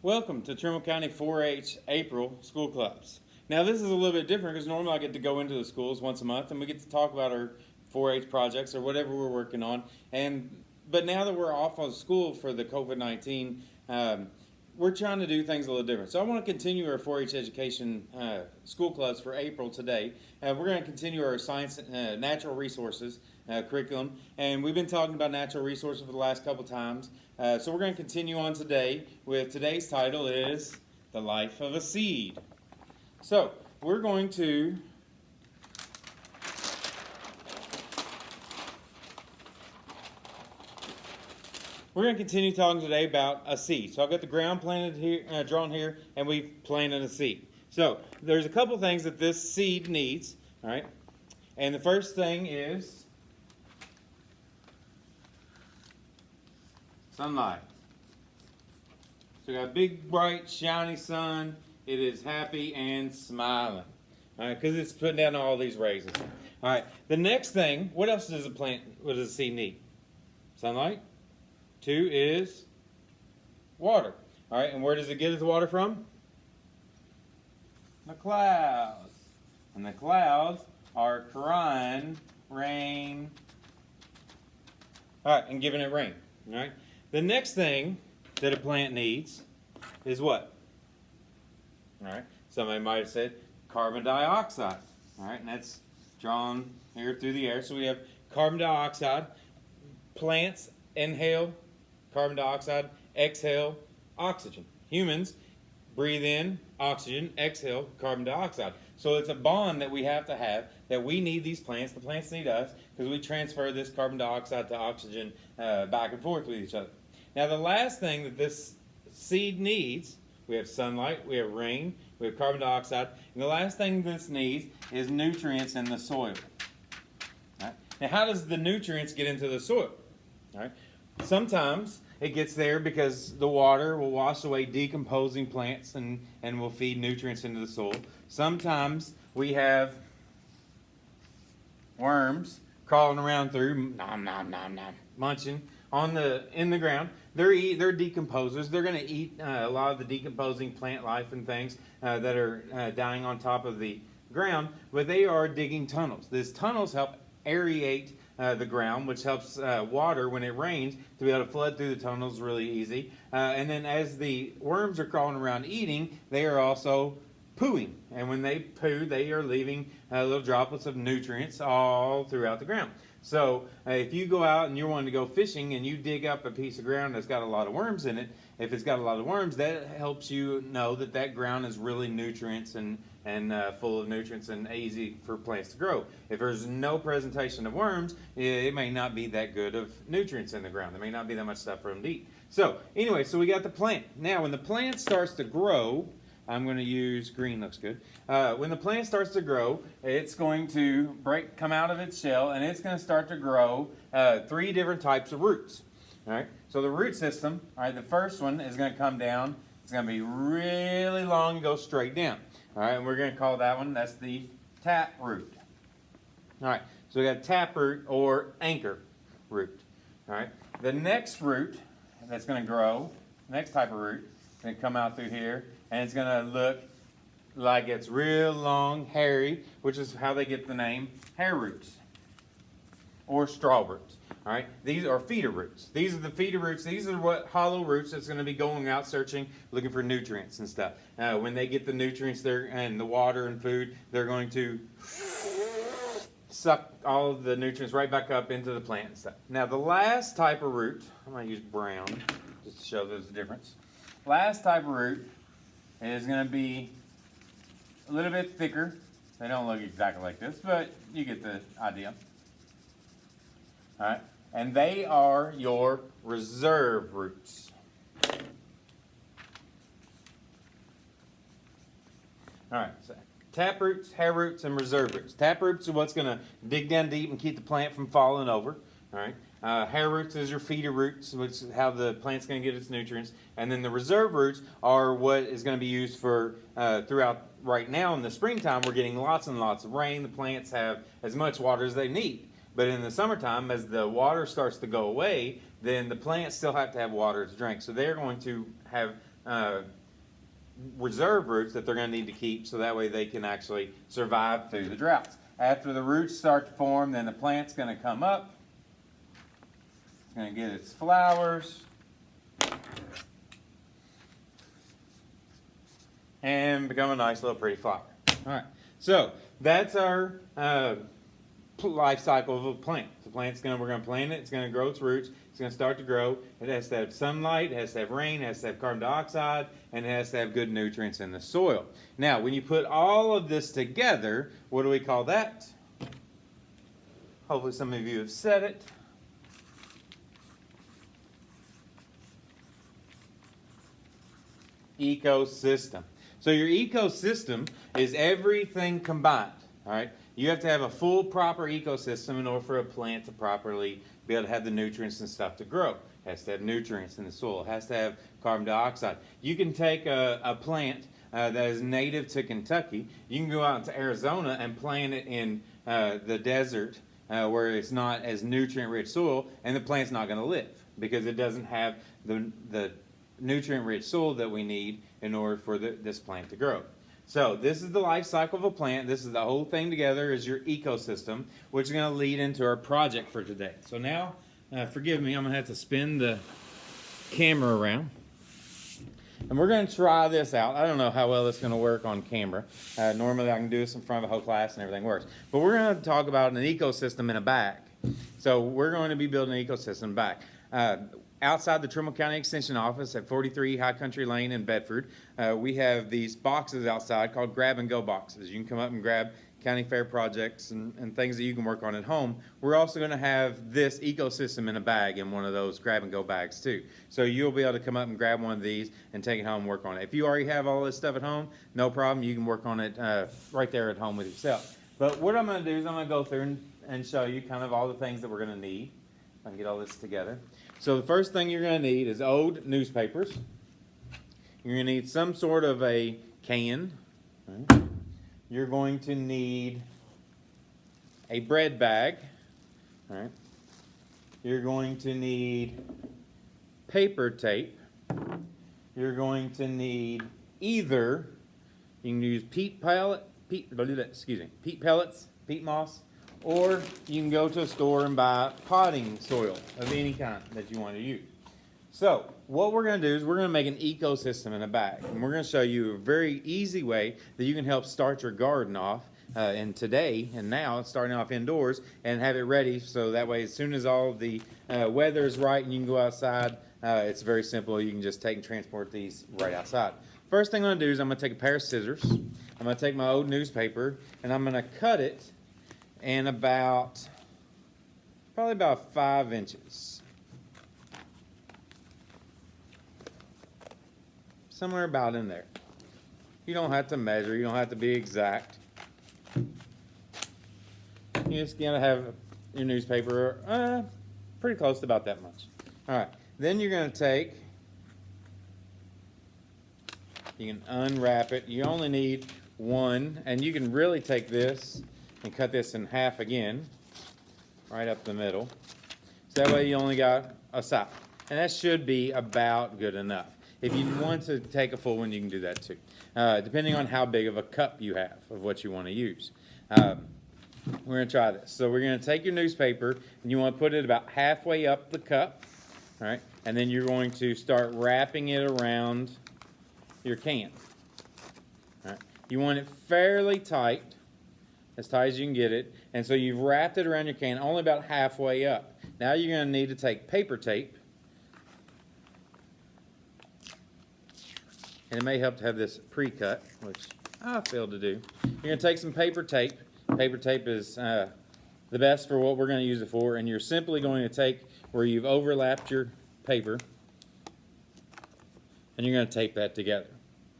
Welcome to Trimble County 4-H April School Clubs. Now this is a little bit different because normally I get to go into the schools once a month and we get to talk about our 4-H projects or whatever we're working on. But now that we're off of school for the COVID-19, we're trying to do things a little different. So I want to continue our 4-H education school clubs for April today. We're going to continue our science, natural resources curriculum, and we've been talking about natural resources for the last couple times. So we're going to continue on today with today's title is The Life of a Seed. So we're going to continue talking today about a seed. So I've got the ground planted here, drawn here, and we've planted a seed. So there's a couple things that this seed needs, all right? And the first thing is sunlight. So we got a big, bright, shiny sun. It is happy and smiling, all right, because it's putting down all these rays. All right, the next thing, what else does what does a seed need? Sunlight. 2 is water. All right, and where does it get its water from? The clouds. And the clouds are crying rain. All right, and giving it rain. All right. The next thing that a plant needs is what? All right. Somebody might have said carbon dioxide. All right, and that's drawn here through the air. So we have carbon dioxide. Plants inhale carbon dioxide, exhale oxygen. Humans breathe in oxygen, exhale carbon dioxide. So it's a bond that we have to have, that we need these plants, the plants need us, because we transfer this carbon dioxide to oxygen back and forth with each other. Now the last thing that this seed needs, we have sunlight, we have rain, we have carbon dioxide, and the last thing this needs is nutrients in the soil. All right? Now how does the nutrients get into the soil? All right? Sometimes it gets there because the water will wash away decomposing plants and will feed nutrients into the soil. Sometimes we have worms crawling around through, munching in the ground. They're decomposers. They're going to eat a lot of the decomposing plant life and things that are dying on top of the ground, but they are digging tunnels. These tunnels help aerate the ground, which helps water when it rains to be able to flood through the tunnels really easy. And then as the worms are crawling around eating, they are also pooing. And when they poo, they are leaving little droplets of nutrients all throughout the ground. So if you go out and you're wanting to go fishing and you dig up a piece of ground that's got a lot of worms in it, if it's got a lot of worms, that helps you know that that ground is really nutrients and full of nutrients and easy for plants to grow. If there's no presentation of worms, it may not be that good of nutrients in the ground. There may not be that much stuff for them to eat. So anyway, so we got the plant. Now when the plant starts to grow, I'm going to use green, looks good. When the plant starts to grow, it's going to come out of its shell, and it's going to start to grow 3 different types of roots. All right. So the root system, all right, the first one is going to come down. It's going to be really long and go straight down. All right, and we're going to call that one, that's the tap root. All right, so we got tap root or anchor root. All right, the next root that's going to grow, next type of root, is going to come out through here, and it's going to look like it's real long, hairy, which is how they get the name hair roots or straw roots. All right, these are feeder roots. These are the feeder roots. These are what hollow roots that's going to be going out searching, looking for nutrients and stuff. When they get the nutrients and the water and food, they're going to suck all of the nutrients right back up into the plant and stuff. Now the last type of root, I'm going to use brown just to show there's a difference. Last type of root is going to be a little bit thicker. They don't look exactly like this, but you get the idea. All right, and they are your reserve roots. All right, so tap roots, hair roots, and reserve roots. Tap roots are what's going to dig down deep and keep the plant from falling over. All right, hair roots is your feeder roots, which is how the plant's going to get its nutrients. And then the reserve roots are what is going to be used for throughout. Right now in the springtime, we're getting lots and lots of rain. The plants have as much water as they need. But in the summertime, as the water starts to go away, then the plants still have to have water to drink. So they're going to have reserve roots that they're going to need to keep, so that way they can actually survive through the droughts. After the roots start to form, then the plant's going to come up. It's going to get its flowers. And become a nice little pretty flower. All right, so that's our life cycle of a plant. The plant's we're going to plant it, it's going to grow its roots, it's going to start to grow. It has to have sunlight, it has to have rain, it has to have carbon dioxide, and it has to have good nutrients in the soil. Now, when you put all of this together, what do we call that? Hopefully some of you have said it. Ecosystem. So your ecosystem is everything combined, all right? You have to have a full, proper ecosystem in order for a plant to properly be able to have the nutrients and stuff to grow. It has to have nutrients in the soil. It has to have carbon dioxide. You can take a plant that is native to Kentucky. You can go out into Arizona and plant it in the desert where it's not as nutrient-rich soil, and the plant's not going to live because it doesn't have the nutrient-rich soil that we need in order for this plant to grow. So this is the life cycle of a plant. This is the whole thing together is your ecosystem, which is going to lead into our project for today. So now, forgive me, I'm going to have to spin the camera around. And we're going to try this out. I don't know how well it's going to work on camera. Normally I can do this in front of a whole class and everything works. But we're going to talk about an ecosystem in a bag. So we're going to be building an ecosystem bag. Outside the Trimble County Extension Office at 43 High Country Lane in Bedford, we have these boxes outside called grab-and-go boxes. You can come up and grab county fair projects and things that you can work on at home. We're also going to have this ecosystem in a bag in one of those grab-and-go bags too. So you'll be able to come up and grab one of these and take it home and work on it. If you already have all this stuff at home, no problem. You can work on it right there at home with yourself. But what I'm going to do is I'm going to go through and show you kind of all the things that we're going to need. I can get all this together. So the first thing you're going to need is old newspapers. You're going to need some sort of a can. Right. You're going to need a bread bag. All right. You're going to need paper tape. You're going to need either, you can use peat pellets, peat moss, or you can go to a store and buy potting soil of any kind that you want to use. So what we're going to do is we're going to make an ecosystem in a bag. And we're going to show you a very easy way that you can help start your garden off and today and now starting off indoors and have it ready so that way as soon as all the weather is right and you can go outside, it's very simple. You can just take and transport these right outside. First thing I'm going to do is I'm going to take a pair of scissors. I'm going to take my old newspaper and I'm going to cut it in probably about 5 inches. Somewhere about in there. You don't have to measure, you don't have to be exact. You just gotta have your newspaper pretty close to about that much. Alright, then you're gonna take, you can unwrap it. You only need one, and you can really take this and cut this in half again, right up the middle. So that way you only got a side. And that should be about good enough. If you want to take a full one, you can do that too, depending on how big of a cup you have of what you want to use. We're going to try this. So we're going to take your newspaper, and you want to put it about halfway up the cup, all right? And then you're going to start wrapping it around your can. All right? You want it fairly tight, as tight as you can get it. And so you've wrapped it around your can only about halfway up. Now you're going to need to take paper tape. And it may help to have this pre-cut, which I failed to do. You're going to take some paper tape. Paper tape is the best for what we're going to use it for. And you're simply going to take where you've overlapped your paper, and you're going to tape that together.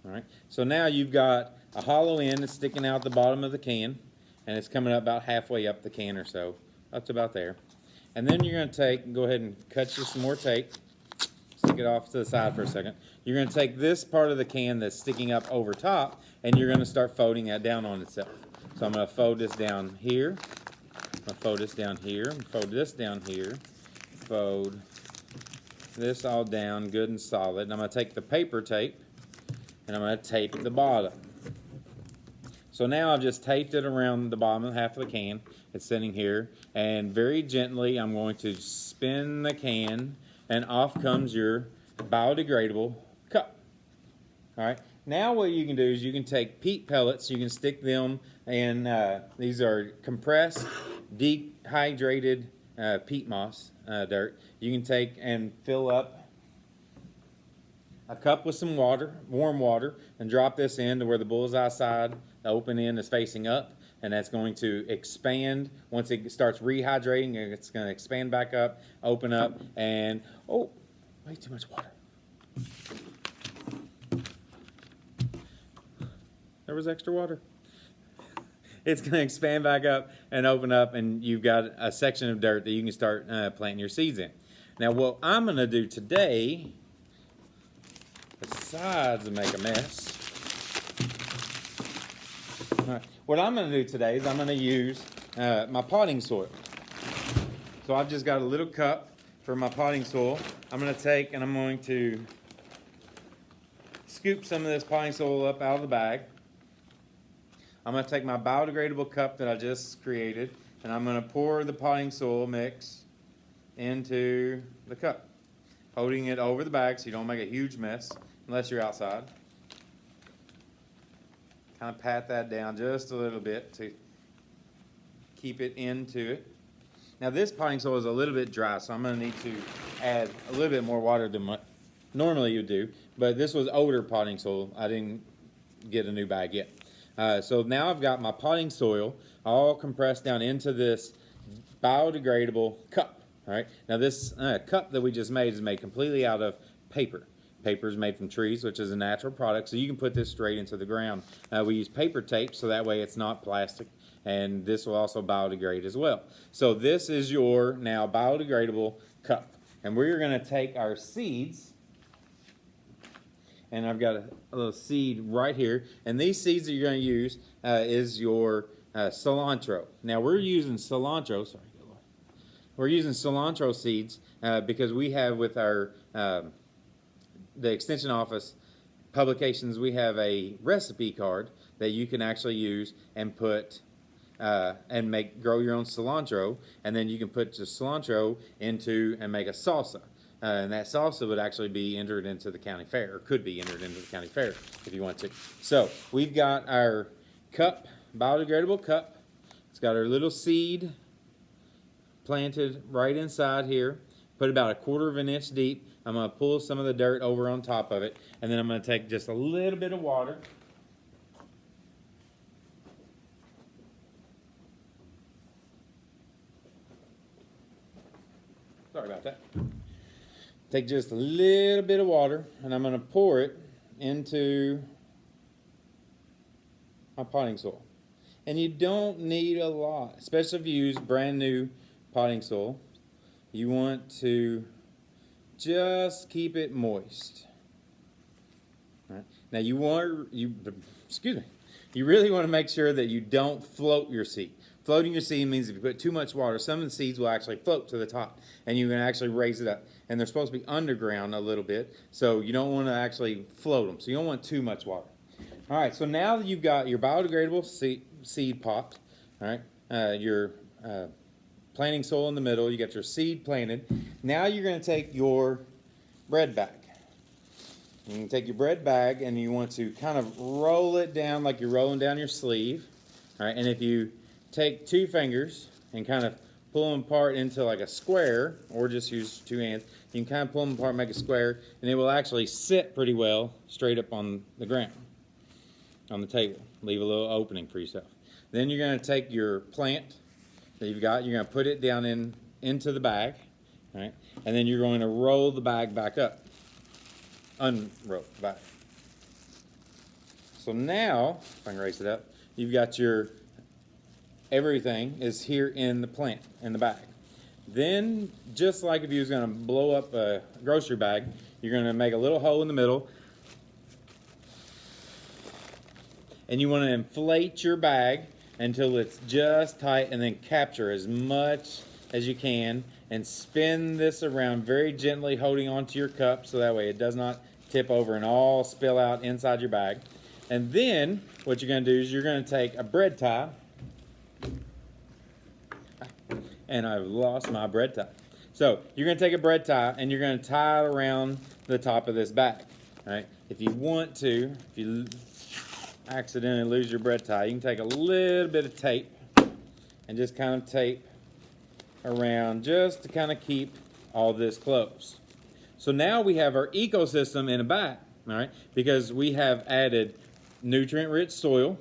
All right. So now you've got a hollow end that's sticking out the bottom of the can, and it's coming up about halfway up the can or so, up to about there. And then you're going to go ahead and cut you some more tape. Stick it off to the side for a second. You're going to take this part of the can that's sticking up over top, and you're going to start folding that down on itself. So I'm going to fold this down here. I'm going to fold this down here. Fold this down here. Fold this all down good and solid. And I'm going to take the paper tape and I'm going to tape the bottom. So now I've just taped it around the bottom half of the can. It's sitting here, and very gently I'm going to spin the can, and off comes your biodegradable cup. All right. Now what you can do is you can take peat pellets. You can stick them in. These are compressed, dehydrated peat moss dirt. You can take and fill up a cup with some water, warm water, and drop this in to where the bullseye side, the open end, is facing up, and that's going to expand. Once it starts rehydrating, it's going to expand back up, open up, and oh, way too much water. There was extra water. It's going to expand back up and open up, and you've got a section of dirt that you can start planting your seeds in. Now, what I'm going to do today, besides make a mess, what I'm going to do today is I'm going to use my potting soil. So I've just got a little cup for my potting soil. I'm going to take and I'm going to scoop some of this potting soil up out of the bag. I'm going to take my biodegradable cup that I just created, and I'm going to pour the potting soil mix into the cup, holding it over the bag so you don't make a huge mess unless you're outside. Kind of pat that down just a little bit to keep it into it. Now this potting soil is a little bit dry, so I'm going to need to add a little bit more water than what normally you do, but this was older potting soil. I didn't get a new bag yet. So now I've got my potting soil all compressed down into this biodegradable cup. All right. Now this cup that we just made is made completely out of paper. Paper is made from trees, which is a natural product, so you can put this straight into the ground. We use paper tape, so that way it's not plastic, and this will also biodegrade as well. So this is your now biodegradable cup, and we're going to take our seeds, and I've got a little seed right here, and these seeds that you're going to use is your cilantro. Now we're using cilantro, we're using cilantro seeds because we have with our the extension office publications, we have a recipe card that you can actually use and put and grow your own cilantro, and then you can put the cilantro into and make a salsa. And that salsa would actually be entered into the county fair, or could be entered into the county fair if you want to. So we've got our cup, biodegradable cup. It's got our little seed planted right inside here. Put about 1/4 of an inch deep. I'm going to pull some of the dirt over on top of it, and then I'm going to take just a little bit of water. Sorry about that. Take just a little bit of water, and I'm going to pour it into my potting soil. And you don't need a lot, especially if you use brand new potting soil. You want to just keep it moist. All right. Now you really want to make sure that you don't float your seed. Floating your seed means if you put too much water, some of the seeds will actually float to the top, and you can actually raise it up. And they're supposed to be underground a little bit, so you don't want to actually float them. So you don't want too much water. All right, so now that you've got your biodegradable seed pot, all right, your planting soil in the middle, you got your seed planted. Now you're going to take your bread bag. You can take your bread bag and you want to kind of roll it down like you're rolling down your sleeve. All right, and if you take 2 fingers and kind of pull them apart into like a square, or just use 2 hands, you can kind of pull them apart and make a square, and it will actually sit pretty well straight up on the ground, on the table. Leave a little opening for yourself. Then you're going to take your plant that you've got, you're going to put it down into the bag, right? And then you're going to roll the bag back up. Unroll the bag. So now, if I can raise it up, you've got your, everything is here in the plant, in the bag. Then, just like if you was going to blow up a grocery bag, you're going to make a little hole in the middle, and you want to inflate your bag until it's just tight, and then capture as much as you can and spin this around very gently, holding onto your cup so that way it does not tip over and all spill out inside your bag. And then what you're going to do is you're going to take a bread tie, and I've lost my bread tie. So you're going to take a bread tie and you're going to tie it around the top of this bag. All right. If you want to, if you accidentally lose your bread tie, you can take a little bit of tape and just kind of tape around just to kind of keep all this closed. So now we have our ecosystem in a bag, all right, because we have added nutrient-rich soil,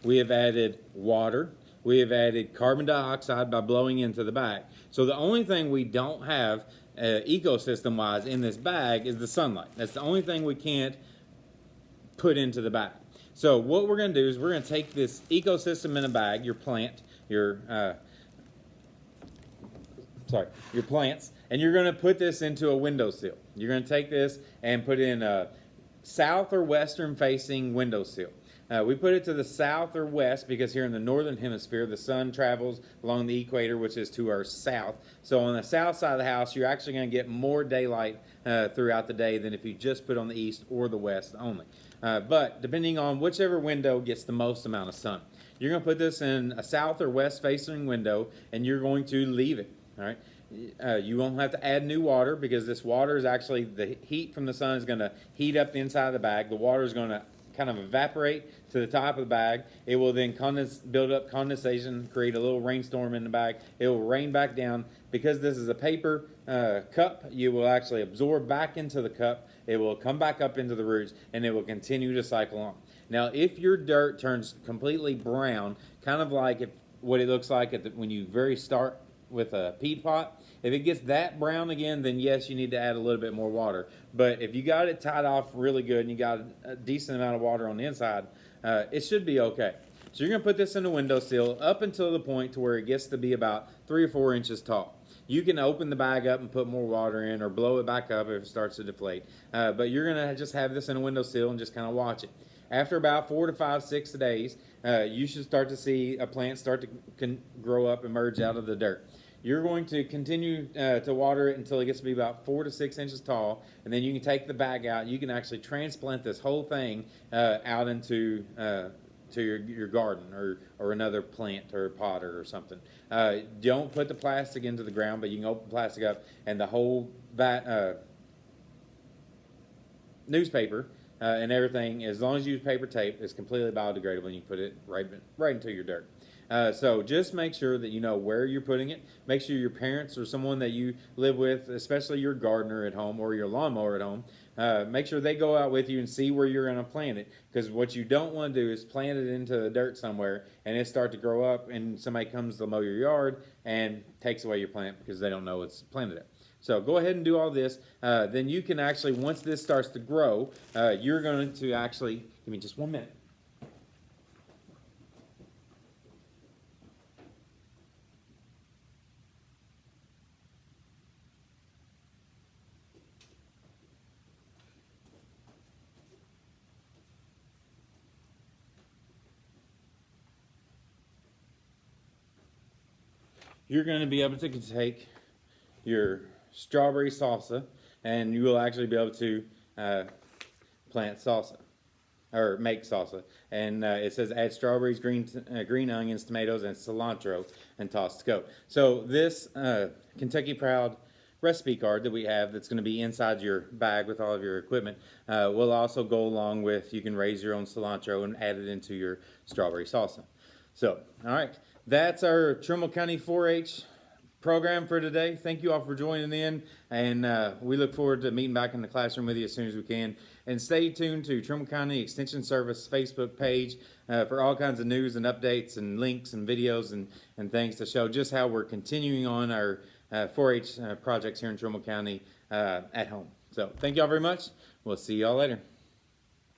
we have added water, we have added carbon dioxide by blowing into the bag. So the only thing we don't have ecosystem-wise in this bag is the sunlight. That's the only thing we can't put into the bag. So what we're going to do is we're going to take this ecosystem in a bag, your plant, your plants, and you're going to put this into a windowsill. You're going to take this and put it in a south or western facing windowsill. We put it to the south or west because here in the northern hemisphere the sun travels along the equator, which is to our south. So on the south side of the house you're actually going to get more daylight throughout the day than if you just put on the east or the west only. But depending on whichever window gets the most amount of sun. You're going to put this in a south or west facing window and you're going to leave it. All right. You won't have to add new water because this water is actually, the heat from the sun is going to heat up the inside of the bag. The water is going to kind of evaporate to the top of the bag. It will then build up condensation, create a little rainstorm in the bag. It will rain back down. Because this is a paper cup, you will actually absorb back into the cup. It will come back up into the roots and it will continue to cycle on. Now if your dirt turns completely brown, kind of like what it looks like when you start with a peat pot, if it gets that brown again, then yes, you need to add a little bit more water. But if you got it tied off really good and you got a decent amount of water on the inside, it should be okay. So you're going to put this in the windowsill up until the point to where it gets to be about 3 or 4 inches tall. You can open the bag up and put more water in or blow it back up if it starts to deflate. But you're going to just have this in a windowsill and just kind of watch it. After about 4 to 5, 6 days, you should start to see a plant start to grow up, emerge out of the dirt. You're going to continue to water it until it gets to be about 4 to 6 inches tall, and then you can take the bag out. You can actually transplant this whole thing out into to your garden or another plant or pot or something. Don't put the plastic into the ground, but you can open plastic up, and the whole newspaper and everything, as long as you use paper tape, is completely biodegradable, and you put it right into your dirt. So just make sure that you know where you're putting it. Make sure your parents or someone that you live with, especially your gardener at home or your lawnmower at home, make sure they go out with you and see where you're going to plant it. Because what you don't want to do is plant it into the dirt somewhere and it start to grow up and somebody comes to mow your yard and takes away your plant because they don't know it's planted there. So go ahead and do all this. Then you can actually, once this starts to grow, you're going to actually, give me just 1 minute. You're going to be able to take your strawberry salsa and you will actually be able to plant salsa or make salsa. And it says add strawberries, green onions, tomatoes, and cilantro and toss to go. So this Kentucky Proud recipe card that we have that's going to be inside your bag with all of your equipment will also go along with, you can raise your own cilantro and add it into your strawberry salsa. So, all right. That's our Trimble County 4-H program for today. Thank you all for joining in, and we look forward to meeting back in the classroom with you as soon as we can. And stay tuned to Trimble County Extension Service Facebook page for all kinds of news and updates and links and videos and things to show just how we're continuing on our 4-H projects here in Trimble County at home. So thank you all very much. We'll see you all later.